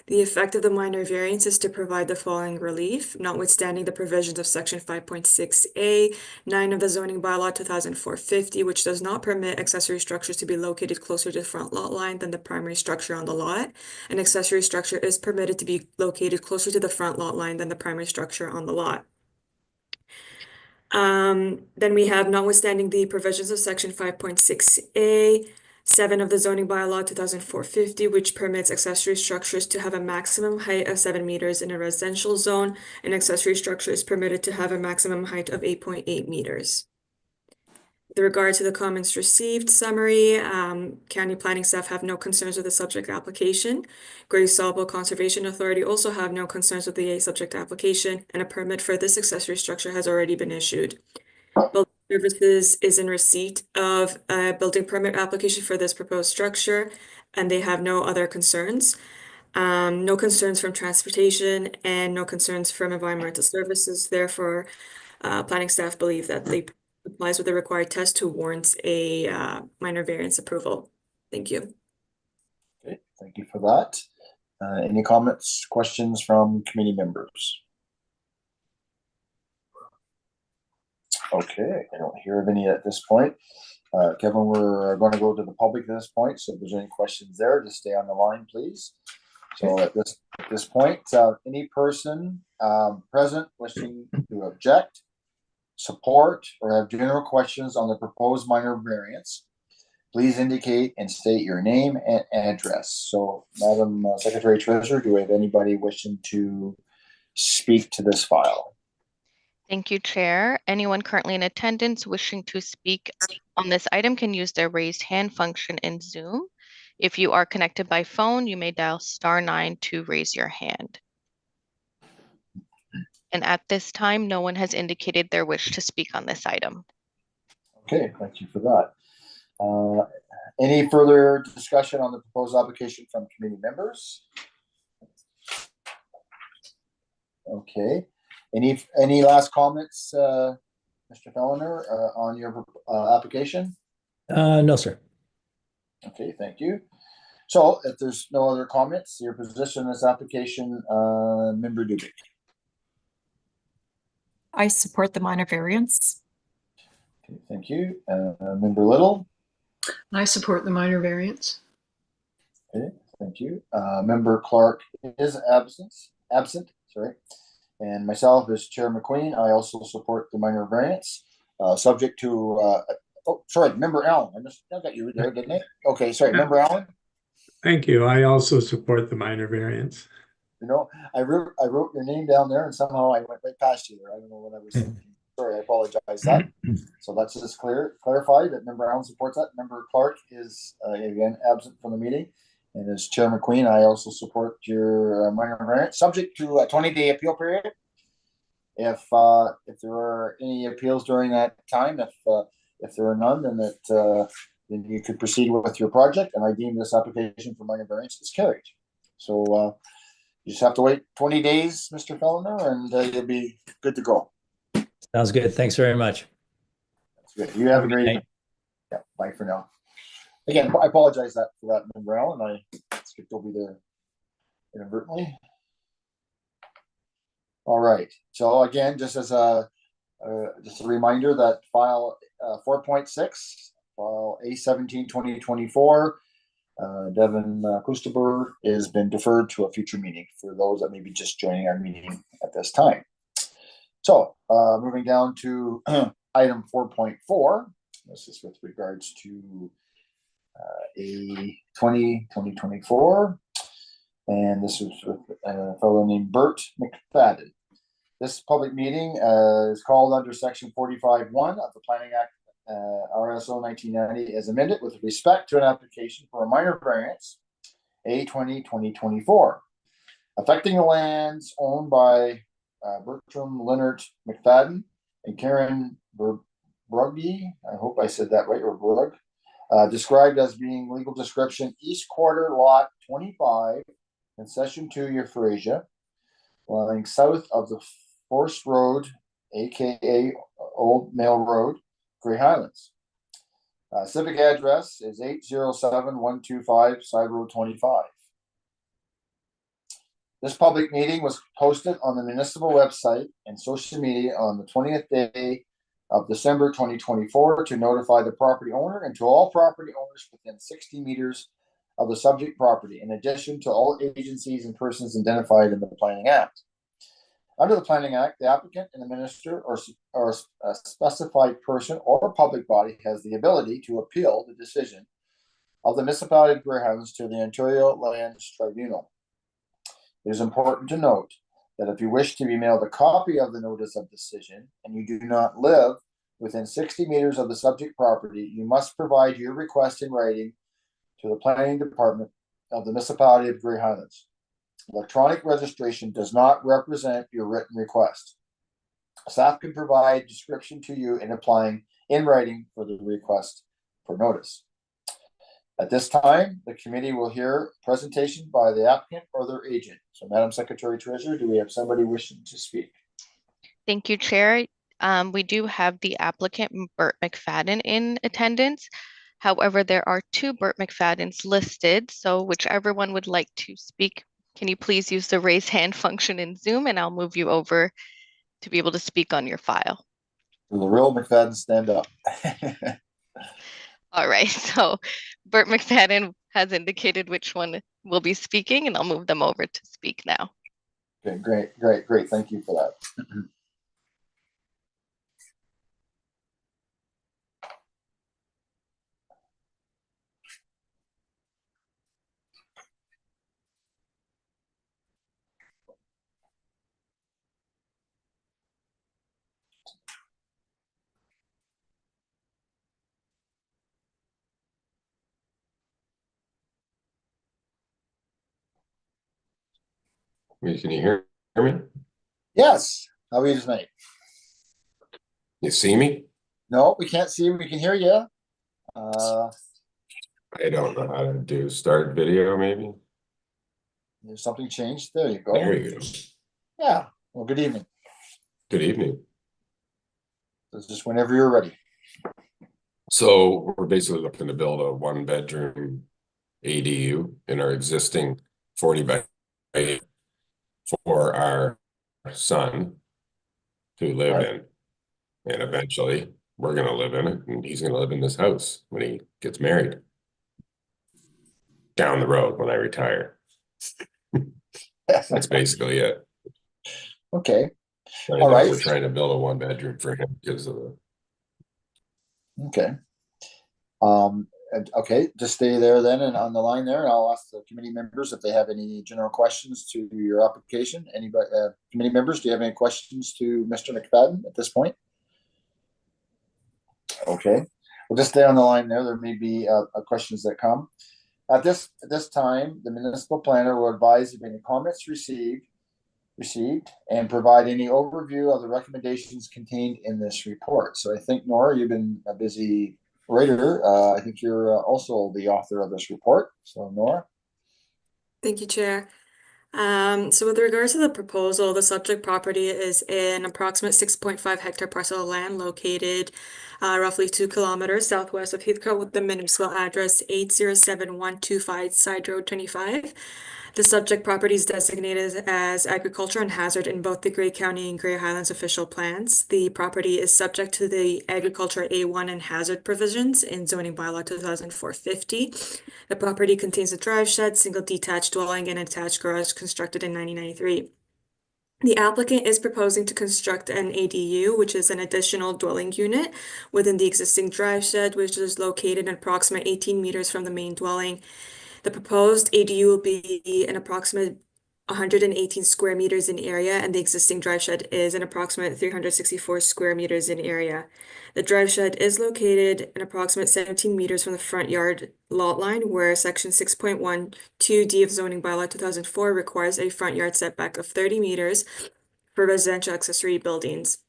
The effect of the minor variance is to provide the following relief, notwithstanding the provisions of Section 5.6A, 9 of the Zoning Bylaw 2004-50, which does not permit accessory structures to be located closer to the front lot line than the primary structure on the lot. An accessory structure is permitted to be located closer to the front lot line than the primary structure on the lot. Then we have, notwithstanding the provisions of Section 5.6A, 7 of the Zoning Bylaw 2004-50, which permits accessory structures to have a maximum height of 7 meters in a residential zone. An accessory structure is permitted to have a maximum height of 8.8 meters. With regard to the comments received summary, county planning staff have no concerns with the subject application. Grey Sawbill Conservation Authority also have no concerns with the subject application, and a permit for this accessory structure has already been issued. Building Services is in receipt of a building permit application for this proposed structure, and they have no other concerns. No concerns from transportation and no concerns from environmental services. Therefore, planning staff believe that they applies with the required test to warrant a minor variance approval. Thank you. Okay, thank you for that. Any comments, questions from committee members? Okay, I don't hear of any at this point. Kevin, we're going to go to the public at this point. So if there's any questions there, just stay on the line, please. So at this point, any person present wishing to object, support, or have general questions on the proposed minor variance, please indicate and state your name and address. So, Madam Secretary Treasurer, do we have anybody wishing to speak to this file? Thank you, Chair. Anyone currently in attendance wishing to speak on this item can use their raised hand function in Zoom. If you are connected by phone, you may dial *9 to raise your hand. And at this time, no one has indicated their wish to speak on this item. Okay, thank you for that. Any further discussion on the proposed application from committee members? Okay. Any last comments, Mr. Fellner, on your application? No, sir. Okay, thank you. So if there's no other comments, your position in this application, Member Dubik. I support the minor variance. Okay, thank you. Member Little. I support the minor variance. Okay, thank you. Member Clark is absent, sorry. And myself as Chair McQueen, I also support the minor variance, subject to, oh, sorry, Member Allen. I got you there, didn't I? Okay, sorry, Member Allen. Thank you. I also support the minor variance. You know, I wrote your name down there and somehow I went right past you there. I don't know what I was thinking. sorry, I apologize that. So let's just clarify that member Allen supports that. Member Clark is again absent from the meeting. And as Chair McQueen, I also support your minor variance, subject to a 20-day appeal period. If there are any appeals during that time, if there are none, then you could proceed with your project, and I deem this application for minor variance is carried. So you just have to wait 20 days, Mr. Fellner, and you'll be good to go. Sounds good. Thanks very much. That's good. You have a great evening. Yeah, bye for now. Again, I apologize for that, member Allen. I skipped over there inadvertently. All right. So again, just as a reminder that file 4.6, file A17-2024, Devin Kloosterboer has been deferred to a future meeting for those that may be just joining our meeting at this time. So moving down to item 4.4, this is with regards to A20-2024, and this is with a fellow named Bert McFadden. This public meeting is called under section 45(1) of the Planning Act, RSO 1990, as amended with respect to an application for a minor variance, A20-2024, affecting the lands owned by Bertram Leonard McFadden and Karen Brugby, I hope I said that right, or Brug, described as being legal description East Quarter Lot 25, Concession 2, Euphrasia, lying south of the Forest Road, aka Old Mill Road, Grey Highlands. Civic address is 807125 Side Road 25. This public meeting was posted on the municipal website and social media on the 20th day of December 2024 to notify the property owner and to all property owners within 60 meters of the subject property, in addition to all agencies and persons identified in the Planning Act. Under the Planning Act, the applicant and the minister or a specified person or public body has the ability to appeal the decision of the municipality of Grey Highlands to the Ontario Lands Tribunal. It is important to note that if you wish to be mailed a copy of the notice of decision and you do not live within 60 meters of the subject property, you must provide your request in writing to the planning department of the municipality of Grey Highlands. Electronic registration does not represent your written request. Staff can provide description to you in applying in writing for the request for notice. At this time, the committee will hear a presentation by the applicant or their agent. So, Madam Secretary Treasurer, do we have somebody wishing to speak? Thank you, Chair. We do have the applicant, Bert McFadden, in attendance. However, there are two Bert McFaddens listed, so whichever one would like to speak, can you please use the raise hand function in Zoom, and I'll move you over to be able to speak on your file. Will the real McFadden stand up? All right, so Bert McFadden has indicated which one will be speaking, and I'll move them over to speak now. Okay, great. Thank you for that. Can you hear me? Yes. How are you tonight? You see me? No, we can't see you. We can hear you. I don't know how to do start video, maybe. There's something changed. There you go. There you go. Yeah. Well, good evening. Good evening. This is just whenever you're ready. So we're basically looking to build a 1-bedroom ADU in our existing 40 by 8 for our son to live Right. in. And eventually we're going to live in it, and he's going to live in this house when he gets married. Down the road when I retire. That's basically it. Okay. All right. We're trying to build a 1-bedroom for him because of the. Okay. Okay, just stay there then and on the line there, and I'll ask the committee members if they have any general questions to your application. Anybody, committee members, do you have any questions to Mr. McFadden at this point? Okay, we'll just stay on the line there. There may be questions that come. At this time, the municipal planner will advise if any comments received and provide any overview of the recommendations contained in this report. So I think, Nora, you've been a busy writer. I think you're also the author of this report. So, Nora. Thank you, Chair. So with regards to the proposal, the subject property is an approximate 6.5 hectare parcel of land located roughly 2 kilometers southwest of Heathcote with the municipal address 807125 Side Road 25. The subject property is designated as agriculture and hazard in both the Grey County and Grey Highlands official plans. The property is subject to the agriculture A1 and hazard provisions in zoning bylaw 2004-50. The property contains a drive shed, single detached dwelling, and attached garage constructed in 1993. The applicant is proposing to construct an ADU, which is an additional dwelling unit within the existing drive shed, which is located an approximate 18 meters from the main dwelling. The proposed ADU will be an approximate 118 square meters in area, and the existing drive shed is an approximate 364 square meters in area. The drive shed is located an approximate 17 meters from the front yard lot line, where section 6.12D of zoning bylaw 2004 requires a front yard setback of 30 meters for residential accessory buildings.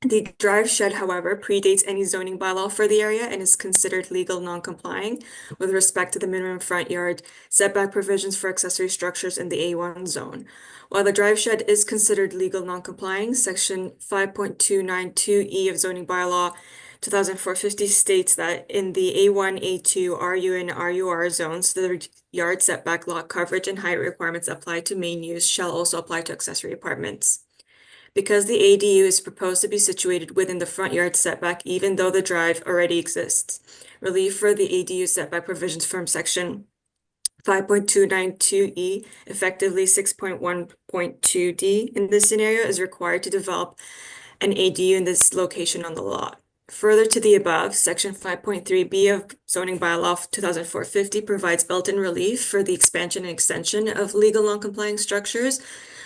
The drive shed, however, predates any zoning bylaw for the area and is considered legal non-complying with respect to the minimum front yard setback provisions for accessory structures in the A1 zone. While the drive shed is considered legal non-complying, section 5.292E of zoning bylaw 2004-50 states that in the A1, A2, RU, and RUR zones, the yard setback, lot coverage, and height requirements applied to main use shall also apply to accessory apartments. Because the ADU is proposed to be situated within the front yard setback, even though the drive already exists, relief for the ADU setback provisions from section 5.292E, effectively 6.1.2D in this scenario, is required to develop an ADU in this location on the lot. Further to the above, section 5.3B of zoning bylaw 2004-50 provides built-in relief for the expansion and extension of legal non-complying structures,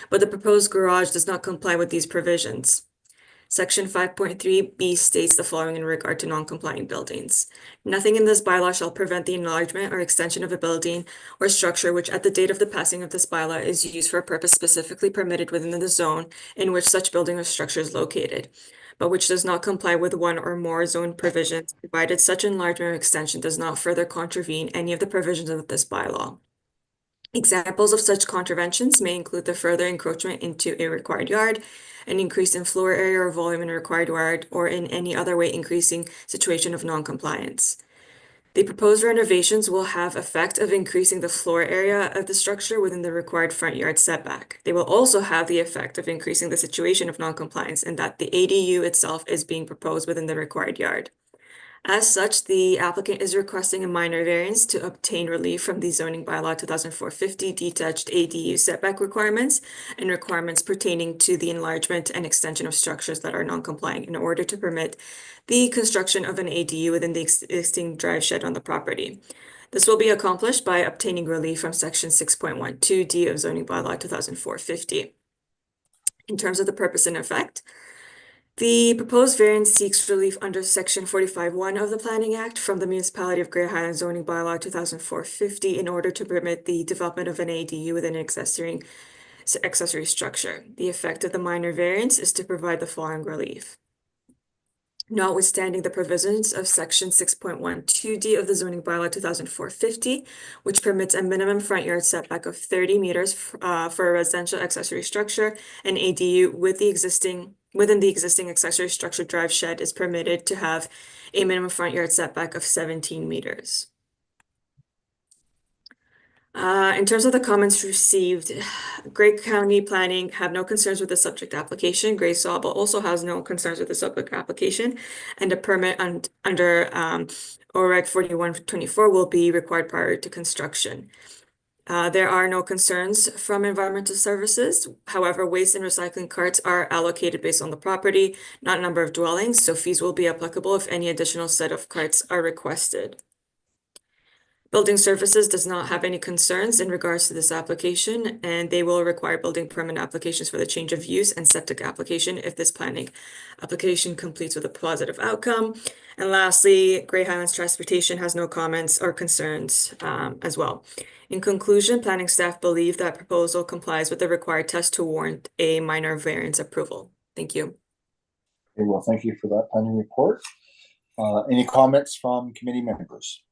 but the proposed garage does not comply with these provisions. Section 5.3B states the following in regard to non-complying buildings. Nothing in this bylaw shall prevent the enlargement or extension of a building or structure which at the date of the passing of this bylaw is used for a purpose specifically permitted within the zone in which such building or structure is located, but which does not comply with one or more zone provisions, provided such enlargement or extension does not further contravene any of the provisions of this bylaw. Examples of such contraventions may include the further encroachment into a required yard, an increase in floor area or volume in a required yard, or in any other way increasing situation of non-compliance. The proposed renovations will have effect of increasing the floor area of the structure within the required front yard setback. They will also have the effect of increasing the situation of non-compliance in that the ADU itself is being proposed within the required yard. As such, the applicant is requesting a minor variance to obtain relief from the zoning bylaw 2004-50 detached ADU setback requirements and requirements pertaining to the enlargement and extension of structures that are non-compliant in order to permit the construction of an ADU within the existing drive shed on the property. This will be accomplished by obtaining relief from section 6.12D of zoning bylaw 2004-50. In terms of the purpose and effect, the proposed variance seeks relief under section 45(1) of the Planning Act from the Municipality of Grey Highlands zoning bylaw 2004-50 in order to permit the development of an ADU within an accessory structure. The effect of the minor variance is to provide the following relief. Notwithstanding the provisions of section 6.12D of the zoning bylaw 2004-50, which permits a minimum front yard setback of 30 meters for a residential accessory structure, an ADU within the existing accessory structure drive shed is permitted to have a minimum front yard setback of 17 meters. In terms of the comments received, Grey County Planning have no concerns with the subject application. Grey Sawble also has no concerns with the subject application, and a permit under OREG 4124 will be required prior to construction. There are no concerns from environmental services. However, waste and recycling carts are allocated based on the property, not number of dwellings, so fees will be applicable if any additional set of carts are requested. Building Services does not have any concerns in regards to this application, and they will require building permit applications for the change of use and septic application if this planning application completes with a positive outcome. And lastly, Grey Highlands Transportation has no comments or concerns as well. In conclusion, planning staff believe that proposal complies with the required test to warrant a minor variance approval. Thank you. Okay, well, thank you for that planning report. Any comments from committee members?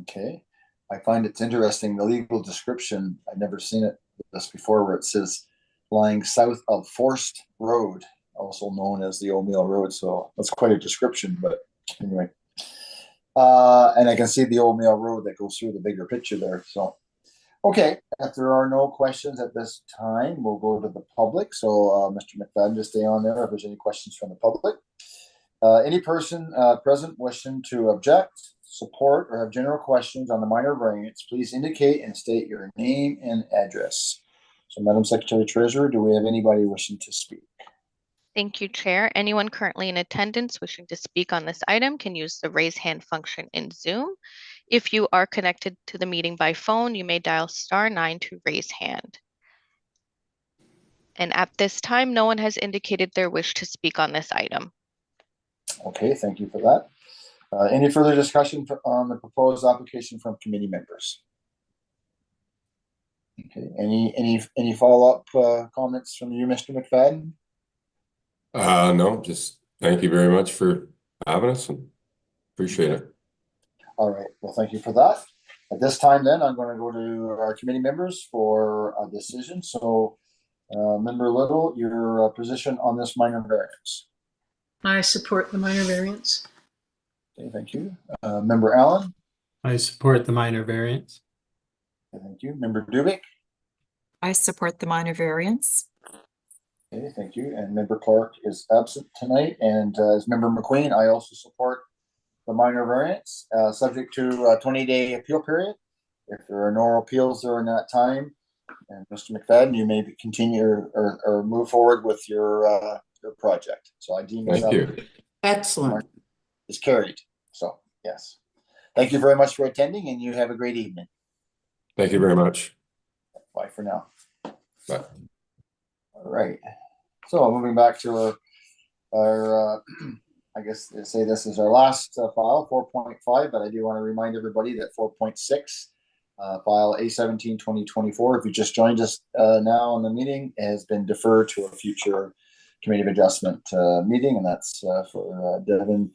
Okay, I find it's interesting, the legal description, I've never seen this before, where it says lying south of Forest Road, also known as the Old Mill Road, so that's quite a description, but anyway. And I can see the Old Mill Road that goes through the bigger picture there, so. Okay, if there are no questions at this time, we'll go to the public, so Mr. McFadden, just stay on there if there's any questions from the public. Any person present wishing to object, support, or have general questions on the minor variance, please indicate and state your name and address. So, Madam Secretary Treasurer, do we have anybody wishing to speak? Thank you, Chair. Anyone currently in attendance wishing to speak on this item can use the raise hand function in Zoom. If you are connected to the meeting by phone, you may dial *9 to raise hand. And at this time, no one has indicated their wish to speak on this item. Okay, thank you for that. Any further discussion on the proposed application from committee members? Okay, any follow-up comments from you, Mr. McFadden? No, just thank you very much for having us and appreciate it. All right, well, thank you for that. At this time then, I'm going to go to our committee members for a decision. So, Member Little, your position on this minor variance. I support the minor variance. Okay, thank you. Member Allen? I support the minor variance. Okay, thank you. Member Dubik? I support the minor variance. Okay, thank you. And Member Clark is absent tonight. And as Member McQueen, I also support the minor variance, subject to a 20-day appeal period. If there are no appeals during that time, and Mr. McFadden, you may continue or move forward with your project. So I deem Thank you. Excellent. is carried. So yes, thank you very much for attending, and you have a great evening. Thank you very much. Bye for now. Bye. All right. So moving back to our I guess they say this is our last file, 4.5, but I do want to remind everybody that 4.6, file A17-2024, if you just joined us now on the meeting, has been deferred to a future Committee of Adjustment meeting, and that's for Devin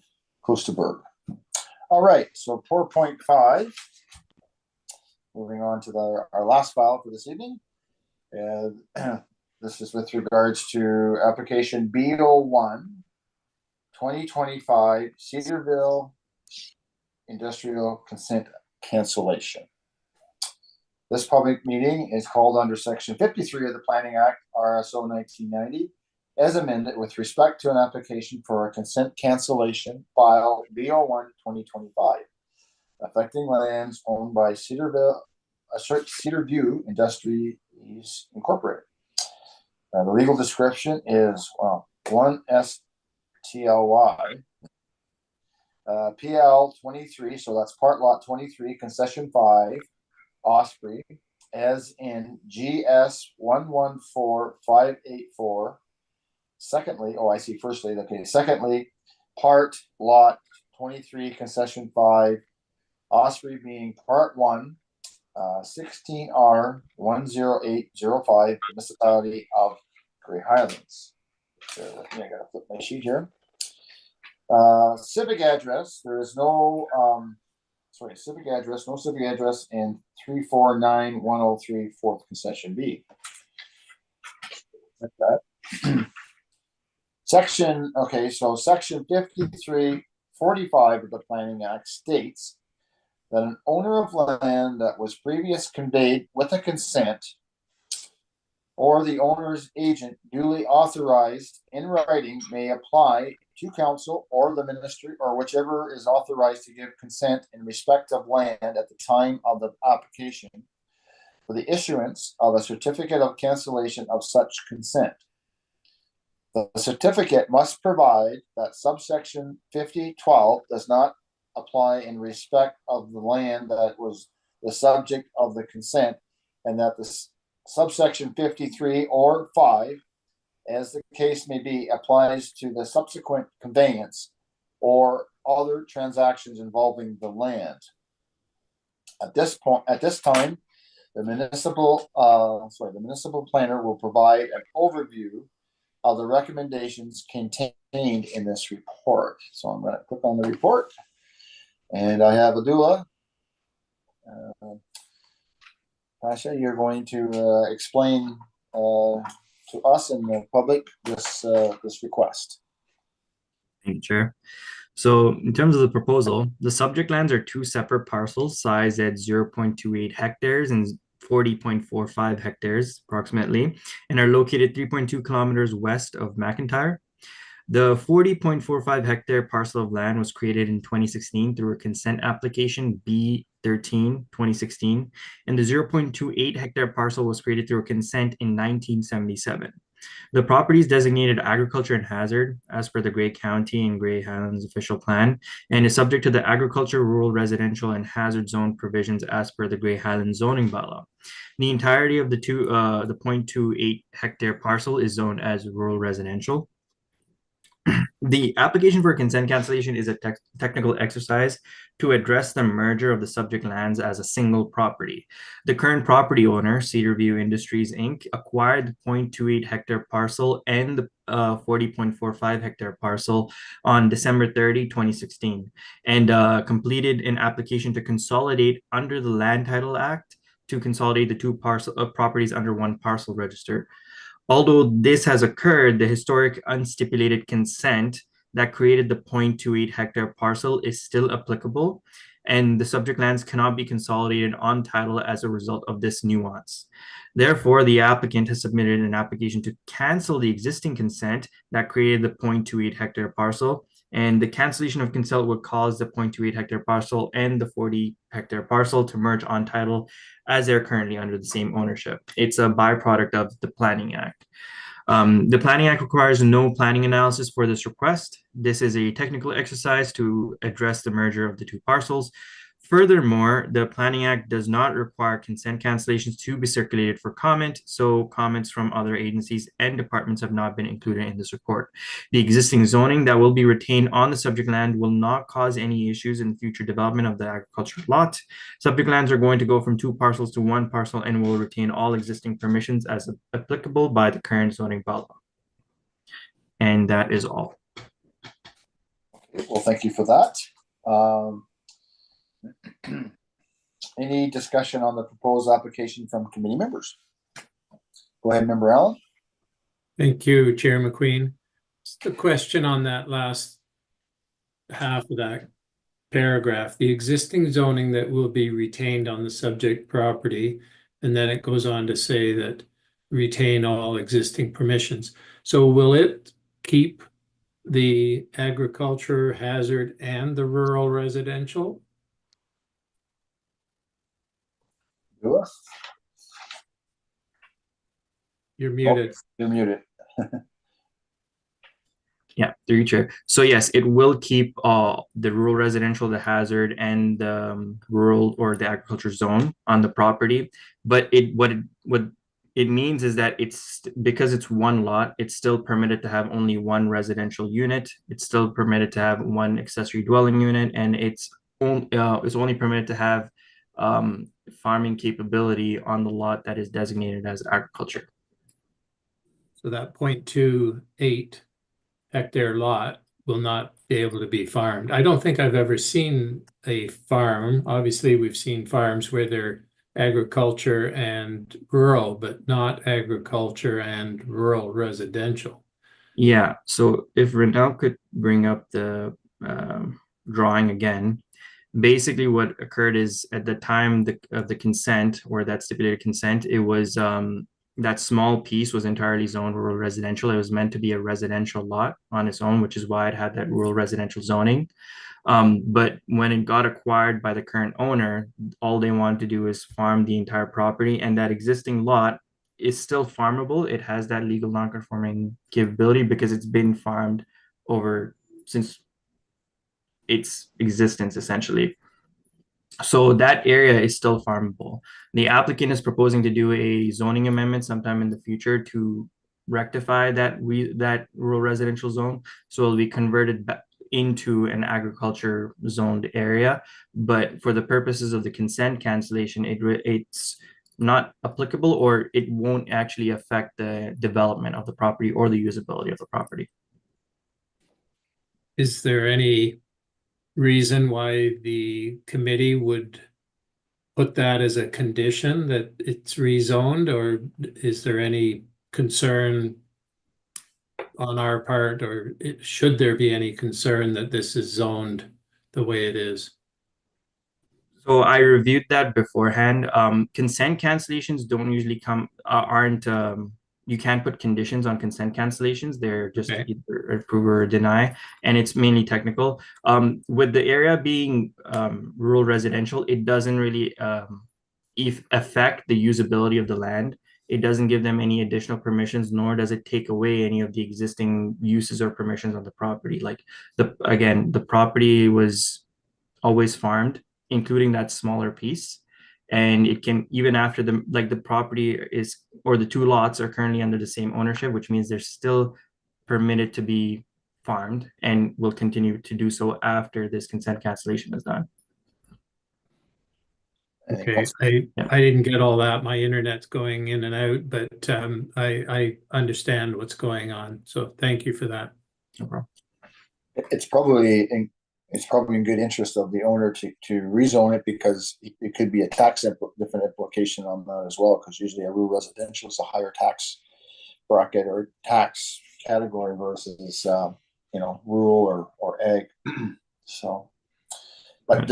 Kloosterboer. All right, so 4.5, moving on to our last file for this evening. This is with regards to application B01 2025 Cedarview Industrial Consent Cancellation. This public meeting is called under Section 53 of the Planning Act, RSO 1990, as amended with respect to an application for a consent cancellation file B01 2025, affecting lands owned by Cedarview Industries Incorporated. The legal description is 1 STLY PL 23, so that's part lot 23, concession 5, Osprey, as in GS 114584. Secondly, I see firstly, okay, secondly, part lot 23, concession 5, Osprey being part 1, 16R 10805, municipality of Grey Highlands. Bear with me, I gotta flip my sheet here. Civic address, there is no civic address in 349103 4th concession B. Like that. Section 5345 of the Planning Act states that an owner of land that was previously conveyed with a consent, or the owner's agent duly authorized in writing, may apply to council or the ministry or whichever is authorized to give consent in respect of land at the time of the application for the issuance of a certificate of cancellation of such consent. The certificate must provide that subsection 5012 does not apply in respect of the land that was the subject of the consent, and that the subsection 53 or 5, as the case may be, applies to the subsequent conveyance or other transactions involving the land. At this time, the municipal planner will provide an overview of the recommendations contained in this report. So I'm going to click on the report, and I have Adula. Tasha, you're going to explain to us and the public this request. Thank you, Chair. So in terms of the proposal, the subject lands are two separate parcels sized at 0.28 hectares and 40.45 hectares approximately, and are located 3.2 kilometers west of McIntyre. The 40.45 hectare parcel of land was created in 2016 through a consent application B13 2016, and the 0.28 hectare parcel was created through a consent in 1977. The property is designated agriculture and hazard as per the Grey County and Grey Highlands official plan, and is subject to the agriculture, rural, residential, and hazard zone provisions as per the Grey Highlands zoning bylaw. The entirety of the 0.28 hectare parcel is zoned as rural residential. The application for consent cancellation is a technical exercise to address the merger of the subject lands as a single property. The current property owner, Cedarview Industries, Inc., acquired the 0.28 hectare parcel and the 40.45 hectare parcel on December 30, 2016, and completed an application to consolidate under the Land Title Act to consolidate the two properties under one parcel register. Although this has occurred, the historic unstipulated consent that created the 0.28 hectare parcel is still applicable, and the subject lands cannot be consolidated on title as a result of this nuance. Therefore, the applicant has submitted an application to cancel the existing consent that created the 0.28 hectare parcel, and the cancellation of consent would cause the 0.28 hectare parcel and the 40 hectare parcel to merge on title as they're currently under the same ownership. It's a byproduct of the Planning Act. The Planning Act requires no planning analysis for this request. This is a technical exercise to address the merger of the two parcels. Furthermore, the Planning Act does not require consent cancellations to be circulated for comment, so comments from other agencies and departments have not been included in this report. The existing zoning that will be retained on the subject land will not cause any issues in future development of the agricultural lot. Subject lands are going to go from two parcels to one parcel and will retain all existing permissions as applicable by the current zoning bylaw. And that is all. Well, thank you for that. Any discussion on the proposed application from committee members? Go ahead, Member Allen. Thank you, Chair McQueen. Just a question on that last half of that paragraph. The existing zoning that will be retained on the subject property, and then it goes on to say that retain all existing permissions. So will it keep the agriculture, hazard, and the rural residential? You're muted. You're muted. Yeah, through you, Chair. So yes, it will keep the rural residential, the hazard, and the rural or the agriculture zone on the property. But what it means is that it's because it's one lot, it's still permitted to have only one residential unit. It's still permitted to have one accessory dwelling unit, and it's only permitted to have farming capability on the lot that is designated as agriculture. So that 0.28 hectare lot will not be able to be farmed. I don't think I've ever seen a farm. Obviously, we've seen farms where they're agriculture and rural, but not agriculture and rural residential. Yeah, so if Renel could bring up the drawing again. Basically what occurred is at the time of the consent, or that stipulated consent, it was that small piece was entirely zoned rural residential. It was meant to be a residential lot on its own, which is why it had that rural residential zoning. But when it got acquired by the current owner, all they wanted to do is farm the entire property, and that existing lot is still farmable. It has that legal non-conforming capability because it's been farmed over since its existence essentially. So that area is still farmable. The applicant is proposing to do a zoning amendment sometime in the future to rectify that rural residential zone. So it'll be converted back into an agriculture zoned area. But for the purposes of the consent cancellation, it's not applicable, or it won't actually affect the development of the property or the usability of the property. Is there any reason why the committee would put that as a condition that it's rezoned, or is there any concern on our part, or should there be any concern that this is zoned the way it is? So I reviewed that beforehand. Consent cancellations don't usually aren't, you can't put conditions on consent cancellations. They're just either approve or deny, and it's mainly technical. With the area being rural residential, it doesn't really affect the usability of the land. It doesn't give them any additional permissions, nor does it take away any of the existing uses or permissions on the property. Like the property was always farmed, including that smaller piece. And it can, even after the property is, or the two lots are currently under the same ownership, which means they're still permitted to be farmed and will continue to do so after this consent cancellation is done. Okay, I didn't get all that. My internet's going in and out, but I understand what's going on. So thank you for that. No problem. It's probably in good interest of the owner to rezone it, because it could be a different implication on that as well, because usually a rural residential is a higher tax bracket or tax category versus rural or ag. So, but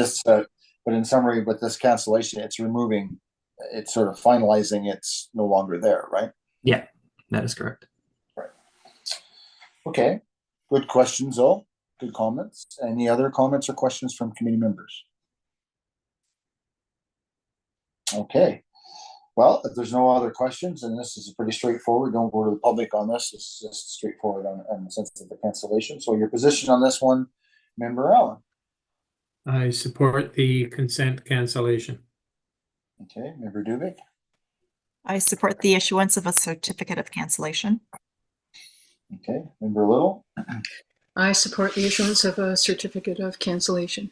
but in summary, with this cancellation, it's sort of finalizing, it's no longer there, right? Yeah, that is correct. Right. Okay, good questions though. Good comments. Any other comments or questions from committee members? Okay. Well, if there's no other questions, and this is pretty straightforward, don't go to the public on this. It's just straightforward on the sense of the cancellation. So your position on this one, Member Allen? I support the consent cancellation. Okay, Member Dubik? I support the issuance of a certificate of cancellation. Okay, Member Little? I support the issuance of a certificate of cancellation.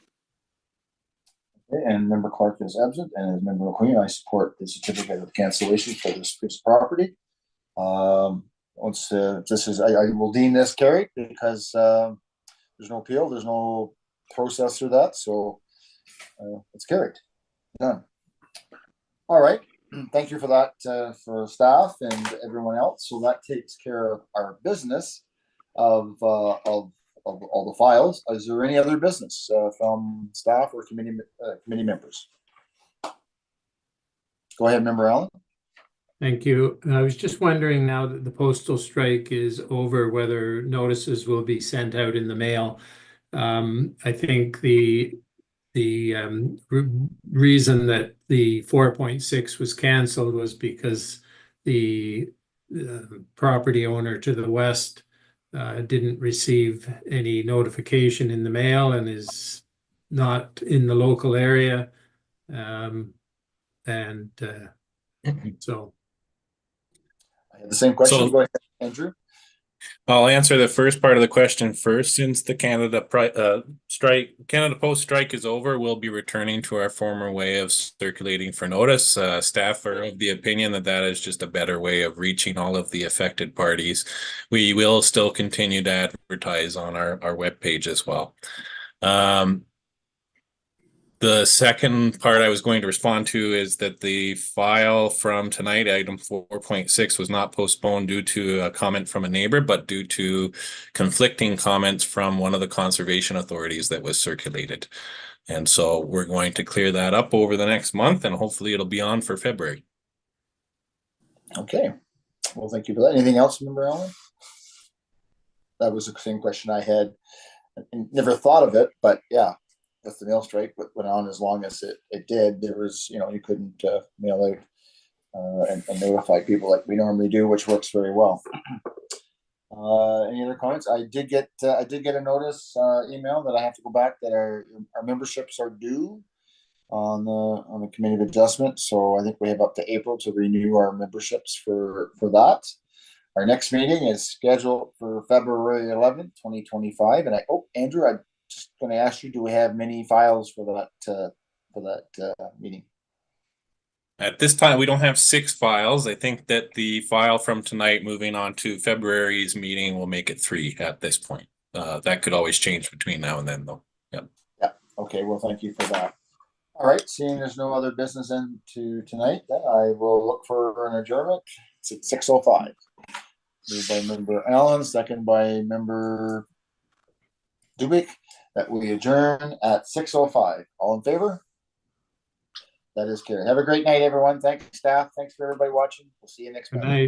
Okay, and Member Clark is absent, and as Member McQueen, I support the certificate of cancellation for this piece of property. Once I will deem this carried, because there's no appeal, there's no process through that, so it's carried. Done. All right. Thank you for that, for staff and everyone else. So that takes care of our business of all the files. Is there any other business from staff or committee members? Go ahead, Member Allen. Thank you. I was just wondering, now that the postal strike is over, whether notices will be sent out in the mail. I think the reason that the 4.6 was canceled was because the property owner to the west didn't receive any notification in the mail and is not in the local area. So I had the same question. So, go ahead, Andrew. I'll answer the first part of the question first. Since the Canada Post strike is over, we'll be returning to our former way of circulating for notice. Staff are of the opinion that is just a better way of reaching all of the affected parties. We will still continue to advertise on our webpage as well. The second part I was going to respond to is that the file from tonight, item 4.6, was not postponed due to a comment from a neighbor, but due to conflicting comments from one of the conservation authorities that was circulated. And so we're going to clear that up over the next month, and hopefully it'll be on for February. Okay. Well, thank you for that. Anything else, Member Allen? That was the same question I had. I never thought of it, but yeah. If the mail strike went on as long as it did, there was, you couldn't mail out and notify people like we normally do, which works very well. Any other comments? I did get a notice email that I have to go back that our memberships are due on the Committee of Adjustment. So I think we have up to April to renew our memberships for that. Our next meeting is scheduled for February 11th, 2025. And Andrew, I'm just going to ask you, do we have many files for that meeting? At this time, we don't have 6 files. I think that the file from tonight moving on to February's meeting will make it 3 at this point. That could always change between now and then, though. Yep. Yeah. Okay. Well, thank you for that. All right. Seeing there's no other business into tonight, then I will look for an adjournment. It's at 6:05. Moved by Member Allen, second by Member Dubik, that we adjourn at 6:05. All in favor? That is carried. Have a great night, everyone. Thanks, staff. Thanks for everybody watching. We'll see you next Good month. night.